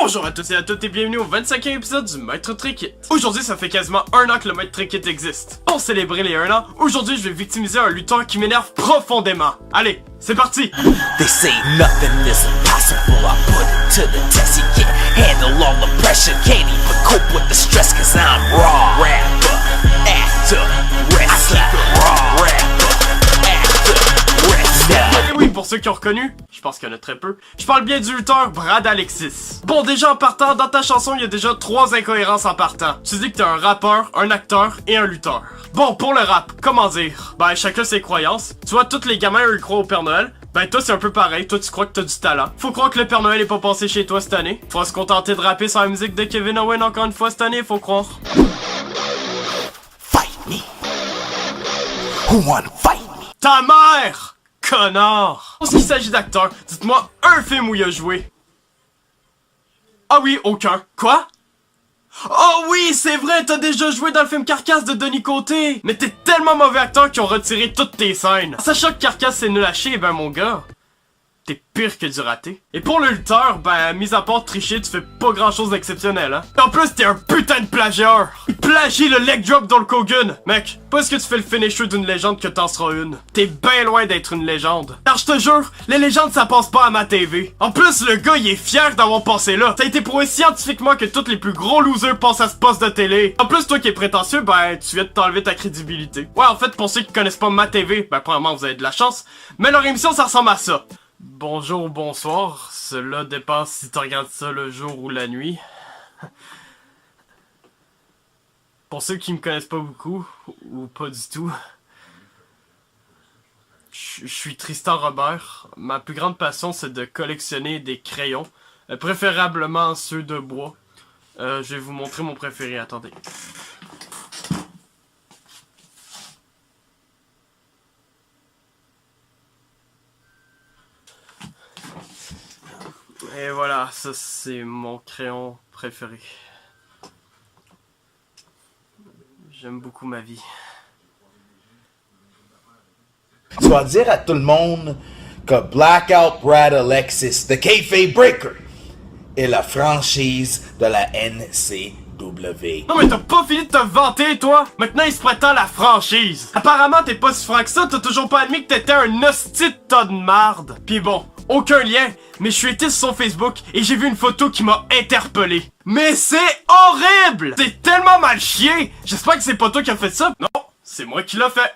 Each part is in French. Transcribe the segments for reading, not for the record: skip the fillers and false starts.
Bonjour à tous et à toutes et bienvenue au 25e épisode du Maître Trickit. Aujourd'hui, ça fait quasiment 1 an que le Maître Trickit existe. Pour célébrer les 1 an, aujourd'hui, je vais victimiser un lutteur qui m'énerve profondément. Allez, c'est parti! They say nothing is impossible, I put it to the test. You can't handle all the pressure, can't even cope with the stress, cause I'm raw. Rapper, actor, wrestler. Raw rapper, actor, wrestler. Et oui, pour ceux qui ont reconnu, je pense qu'il y en a très peu, je parle bien du lutteur Brad Alexis. Bon, déjà en partant, dans ta chanson, il y a déjà 3 incohérences en partant. Tu dis que t'es un rappeur, un acteur et un lutteur. Bon, pour le rap, comment dire? Ben, chacun ses croyances. Tu vois, tous les gamins, eux, ils croient au Père Noël. Ben, toi, c'est un peu pareil. Toi, tu crois que t'as du talent. Faut croire que le Père Noël est pas passé chez toi cette année. Faut se contenter de rapper sur la musique de Kevin Owen encore une fois cette année, faut croire. Fight me. Who wanna fight me? Ta mère! Connard! Pour ce qui s'agit d'acteurs, dites-moi un film où il a joué. Ah oui, aucun. Quoi? Oh oui, c'est vrai, t'as déjà joué dans le film Carcasse de Denis Côté! Mais t'es tellement mauvais acteur qu'ils ont retiré toutes tes scènes. Sachant que Carcasse c'est nul à chier, ben mon gars, t'es pire que du raté. Et pour le lutteur, ben, mis à part tricher, tu fais pas grand chose d'exceptionnel, hein. Et en plus, t'es un putain de plagieur! Il plagie le leg drop d'Hulk Hogan! Mec, pas est-ce que tu fais le finisher d'une légende que t'en seras une. T'es ben loin d'être une légende. Car je te jure, les légendes ça passe pas à ma TV. En plus, le gars il est fier d'avoir passé là. Ça a été prouvé scientifiquement que tous les plus gros losers passent à ce poste de télé. En plus, toi qui es prétentieux, ben, tu viens de t'enlever ta crédibilité. Ouais, en fait, pour ceux qui connaissent pas ma TV, ben, premièrement, vous avez de la chance. Mais leur émission, ça ressemble à ça. Bonjour, bonsoir. Cela dépend si tu regardes ça le jour ou la nuit. Pour ceux qui me connaissent pas beaucoup, ou pas du tout, je suis Tristan Robert. Ma plus grande passion, c'est de collectionner des crayons, préférablement ceux de bois. Je vais vous montrer mon préféré, attendez. Et voilà, ça c'est mon crayon préféré. J'aime beaucoup ma vie. Tu vas dire à tout le monde que Blackout Brad Alexis, The Kayfabe Breaker, est la franchise de la NCW. Non mais t'as pas fini de te vanter toi! Maintenant il se prétend la franchise! Apparemment t'es pas si franc que ça, t'as toujours pas admis que t'étais un hostie de tas de marde! Pis bon, aucun lien, mais je suis été sur son Facebook et j'ai vu une photo qui m'a interpellé. Mais c'est horrible! C'est tellement mal chié! J'espère que c'est pas toi qui as fait ça. Non, c'est moi qui l'a fait.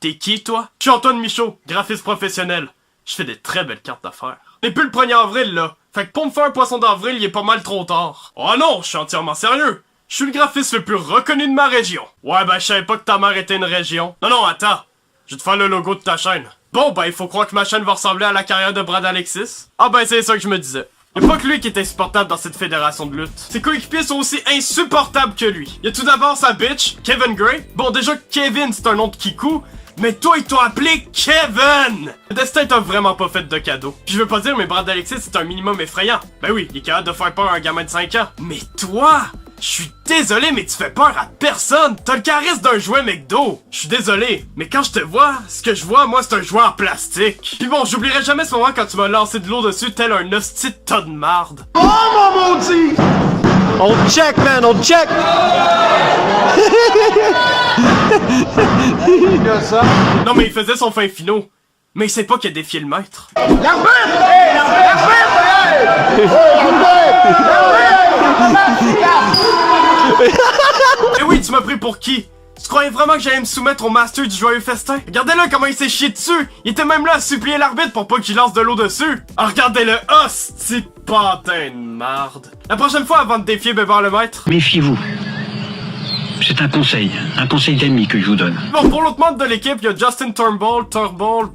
T'es qui toi? Je suis Antoine Michaud, graphiste professionnel. Je fais des très belles cartes d'affaires. Mais plus le 1er avril là. Fait que pour me faire un poisson d'avril, il est pas mal trop tard. Oh non, je suis entièrement sérieux. Je suis le graphiste le plus reconnu de ma région. Ouais ben je savais pas que ta mère était une région. Non, attends. Je vais te faire le logo de ta chaîne. Bon ben il faut croire que ma chaîne va ressembler à la carrière de Brad Alexis. Ah ben c'est ça que je me disais. Y'a pas que lui qui est insupportable dans cette fédération de lutte. Ses coéquipiers sont aussi insupportables que lui. Y'a tout d'abord sa bitch, Kevin Gray. Bon déjà Kevin c'est un nom de kikou. Mais toi, ils t'ont appelé Kevin! Le destin t'a vraiment pas fait de cadeau. Puis je veux pas dire, mais Brad Alexis, c'est un minimum effrayant. Ben oui, il est capable de faire peur à un gamin de 5 ans. Mais toi, je suis désolé, mais tu fais peur à personne! T'as le charisme d'un jouet McDo! Je suis désolé, mais quand je te vois, ce que je vois, moi, c'est un jouet en plastique. Puis bon, j'oublierai jamais ce moment quand tu m'as lancé de l'eau dessus tel un hostie de tas de marde. Oh mon maudit! On check, man, on check! Non mais il faisait son fin finaux. Mais il sait pas qu'il a défié le maître. L'arbitre! Eh oui, tu m'as pris pour qui? Tu croyais vraiment que j'allais me soumettre au master du joyeux festin? Regardez-le comment il s'est chié dessus! Il était même là à supplier l'arbitre pour pas qu'il lance de l'eau dessus! Alors regardez-le, hostie patin de marde! La prochaine fois, avant de défier Bébert le maître... Méfiez-vous. C'est un conseil d'ennemi que je vous donne. Bon, pour l'autre membre de l'équipe, il y a Justin Turnbull,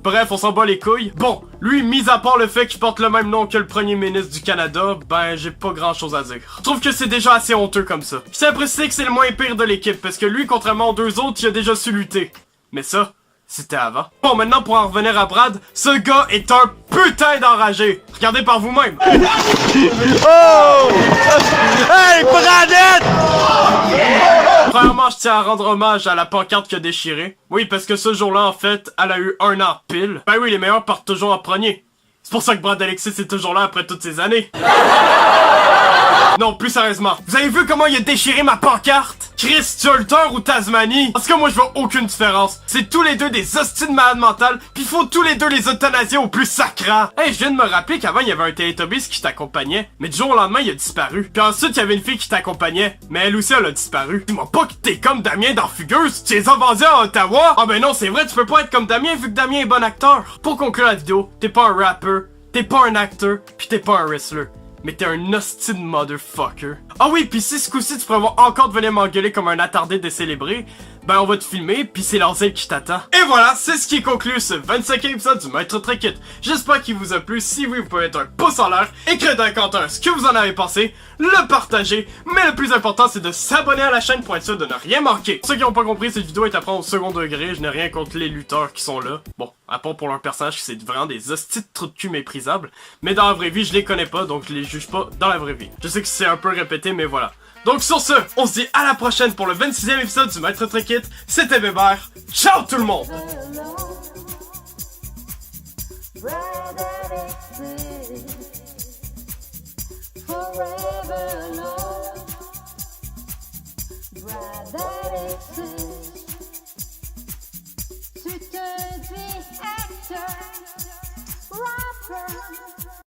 bref, on s'en bat les couilles. Bon, lui, mis à part le fait qu'il porte le même nom que le premier ministre du Canada, ben, j'ai pas grand chose à dire. Je trouve que c'est déjà assez honteux comme ça. Je tiens à préciser que c'est le moins pire de l'équipe, parce que lui, contrairement aux deux autres, il a déjà su lutter. Mais ça, c'était avant. Bon, maintenant, pour en revenir à Brad, ce gars est un putain d'enragé. Regardez par vous-même. Oh! Hey, Bradette! Premièrement, je tiens à rendre hommage à la pancarte qui a déchiré. Oui, parce que ce jour-là, en fait, elle a eu 1 an pile. Ben oui, les meilleurs partent toujours en premier. C'est pour ça que Brad Alexis est toujours là après toutes ces années. Non, plus sérieusement. Vous avez vu comment il a déchiré ma pancarte? Chris Turtle ou Tasmanie? Parce que moi je vois aucune différence. C'est tous les deux des hosties de malades mentales, pis il faut tous les deux les euthanasier au plus sacrant. Hey, je viens de me rappeler qu'avant il y avait un Teletubbies qui t'accompagnait, mais du jour au lendemain il a disparu. Puis ensuite il y avait une fille qui t'accompagnait, mais elle aussi elle a disparu. Dis-moi pas que t'es comme Damien dans Fugueuse, tu les as vendus à Ottawa? Ah ben non, c'est vrai, tu peux pas être comme Damien vu que Damien est bon acteur. Pour conclure la vidéo, t'es pas un rapper, t'es pas un acteur, pis t'es pas un wrestler. Mais t'es un hostile motherfucker. Ah oui, pis si ce coup-ci tu pourrais encore venir m'engueuler comme un attardé décélébré, ben on va te filmer, pis c'est l'Ancel qui t'attend. Et voilà, c'est ce qui conclut ce 25e épisode du Maître Trinket. J'espère qu'il vous a plu. Si oui, vous pouvez mettre un pouce en l'air, écrire dans les commentaires ce que vous en avez pensé, le partager, mais le plus important c'est de s'abonner à la chaîne pour être sûr de ne rien manquer. Pour ceux qui n'ont pas compris, cette vidéo est à prendre au second degré, je n'ai rien contre les lutteurs qui sont là. Bon, à part pour leur personnage qui c'est vraiment des hosties de trous de cul méprisables, mais dans la vraie vie je les connais pas, donc je les juge pas dans la vraie vie. Je sais que c'est un peu répété, mais voilà. Donc sur ce, on se dit à la prochaine pour le 26e épisode du Maître Trinket. C'était Bébert. Ciao tout le monde! Forever alone, brother,